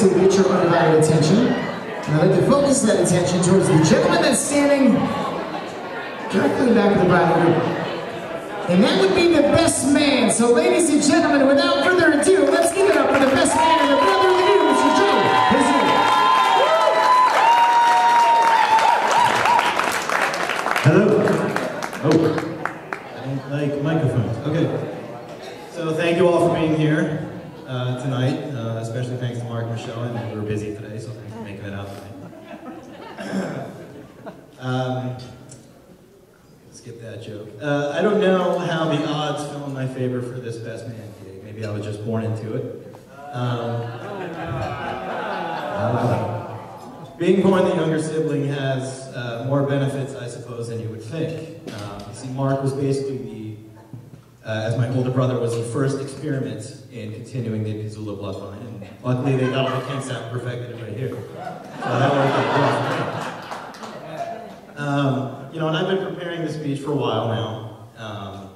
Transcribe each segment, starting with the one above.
to get your undivided attention. And I'd like to focus that attention towards the gentleman that's standing directly in the back of the bride group. And that would be the best man. So ladies and gentlemen, without further ado, let's give it up for the best man and the brother of you, Mr. Joe. Hello. Oh, I don't like microphones. Okay. So thank you all for being here tonight. Especially thanks to Mark and Michelle. I know we were busy today, so thanks for making it out tonight. Skip that joke. I don't know how the odds fell in my favor for this best man gig. Maybe I was just born into it. Being born the younger sibling has more benefits, I suppose, than you would think. You see, Mark was basically the, as my older brother, was the first experiment in continuing the Pizula bloodline. And luckily, they got all the kinks out and perfected it right here. So that worked out well for me. You know, and I've been preparing this speech for a while now,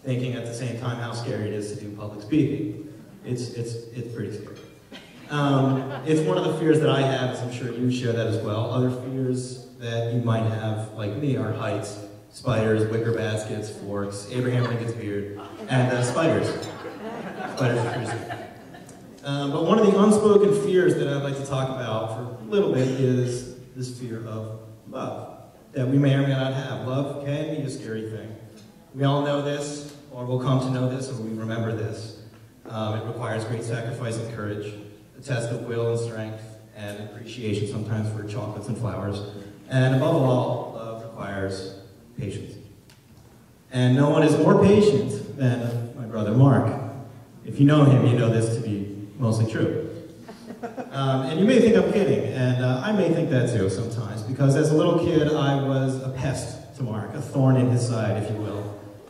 thinking at the same time how scary it is to do public speaking. It's pretty scary. It's one of the fears that I have, as I'm sure you share that as well. Other fears that you might have, like me, are heights, spiders, wicker baskets, forks, Abraham Lincoln's beard, and spiders. Spiders are pretty scary. But one of the unspoken fears that I'd like to talk about for a little bit is this fear of love that we may or may not have. Love can be a scary thing. We all know this, or will come to know this, or we remember this. It requires great sacrifice and courage, a test of will and strength, and appreciation sometimes for chocolates and flowers. And above all, love requires patience. And no one is more patient than my brother Mark. If you know him, you know this to be mostly true. And you may think I'm kidding, and I may think that too sometimes, because as a little kid, I was a pest to Mark, a thorn in his side, if you will.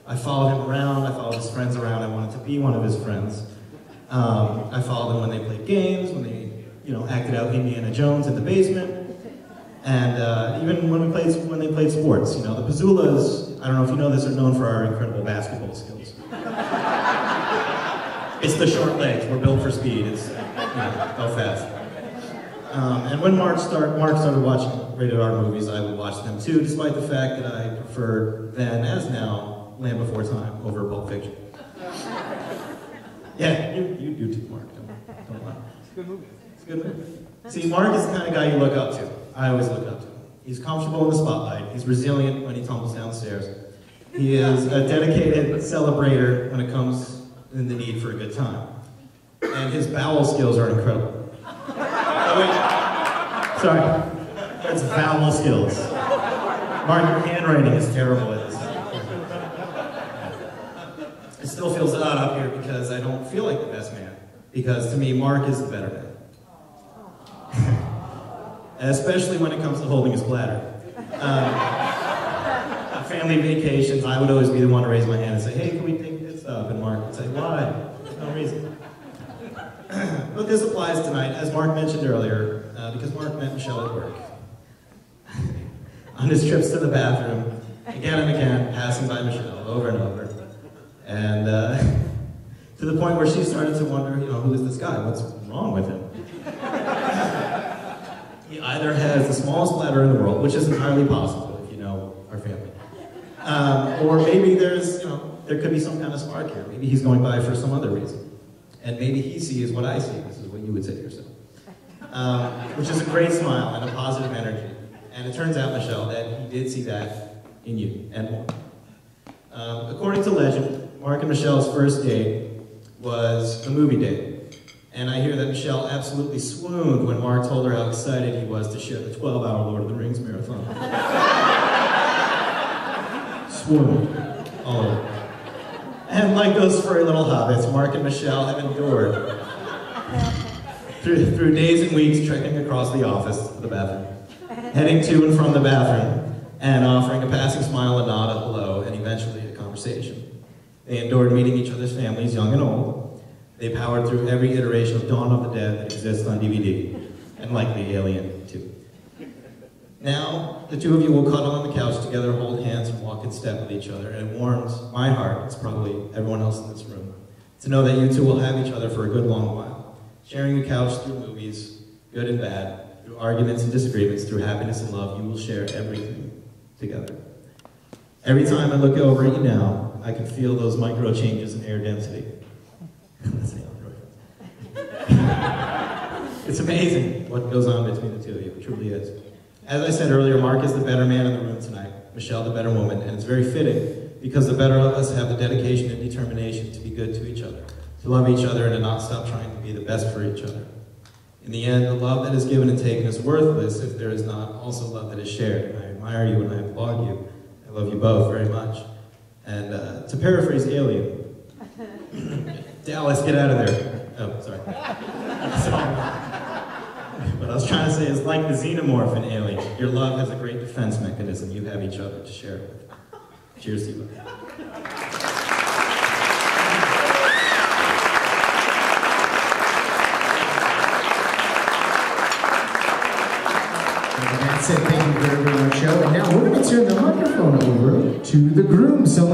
I followed him around, I followed his friends around, I wanted to be one of his friends. I followed them when they played games, when they, acted out Indiana Jones in the basement, and even when they played sports. The Pizzulas, I don't know if you know this, are known for our incredible basketball skills. It's the short legs. We're built for speed. It's go fast. And when Mark started watching rated R movies, I would watch them too, despite the fact that I preferred then, as now, Land Before Time over Pulp Fiction. Yeah, you do too, Mark. Don't lie. It's a good movie. It's a good movie. See, Mark is the kind of guy you look up to. I always look up to him. He's comfortable in the spotlight. He's resilient when he tumbles downstairs. He is a dedicated celebrator when it comes in the need for a good time. And his bowel skills are incredible. Oh, wait. Sorry. That's vowel skills. Mark, your handwriting is terrible at this. It still feels odd up here because I don't feel like the best man. Because to me, Mark is the better man. Especially when it comes to holding his bladder. Family vacations, I would always be the one to raise my hand and say, hey, can we take this up? And Mark would say, why? There's no reason. But this applies tonight, as Mark mentioned earlier, because Mark met Michelle at work. On his trips to the bathroom, again and again, passing by Michelle over and over. And to the point where she started to wonder, who is this guy? What's wrong with him? He either has the smallest bladder in the world, which is entirely possible if you know our family. Or maybe there could be some kind of spark here. Maybe he's going by for some other reason. And maybe he sees what I see. This is what you would say to yourself. Which is a great smile and a positive energy. And it turns out, Michelle, that he did see that in you and more. According to legend, Mark and Michelle's first date was a movie date. And I hear that Michelle absolutely swooned when Mark told her how excited he was to share the 12-hour Lord of the Rings marathon. Swooned. All over. And like those furry little hobbits, Mark and Michelle have endured through days and weeks trekking across the office to the bathroom, heading to and from the bathroom, and offering a passing smile, a nod, a hello, and eventually a conversation. They endured meeting each other's families, young and old. They powered through every iteration of Dawn of the Dead that exists on DVD, and likely Alien, too. Now, the two of you will cuddle on the couch together, hold hands, and walk in step with each other, and it warms my heart, it's probably everyone else in this room, to know that you two will have each other for a good long while. Sharing a couch through movies, good and bad, through arguments and disagreements, through happiness and love, you will share everything together. Every time I look over at you now, I can feel those micro changes in air density. It's amazing what goes on between the two of you, it truly is. As I said earlier, Mark is the better man in the room tonight, Michelle the better woman, and it's very fitting because the better of us have the dedication and determination to be good to each other, to love each other and to not stop trying to be the best for each other. In the end, the love that is given and taken is worthless if there is not also love that is shared. And I admire you and I applaud you. I love you both very much. And to paraphrase Alien, Dallas, get out of there. Oh, sorry. What I was trying to say is, like the xenomorph in Alien, your love has a great defense mechanism. You have each other to share it with. Cheers to you. That's it. Thank you very much, Joe. And now we're going to turn the microphone over to the groom. So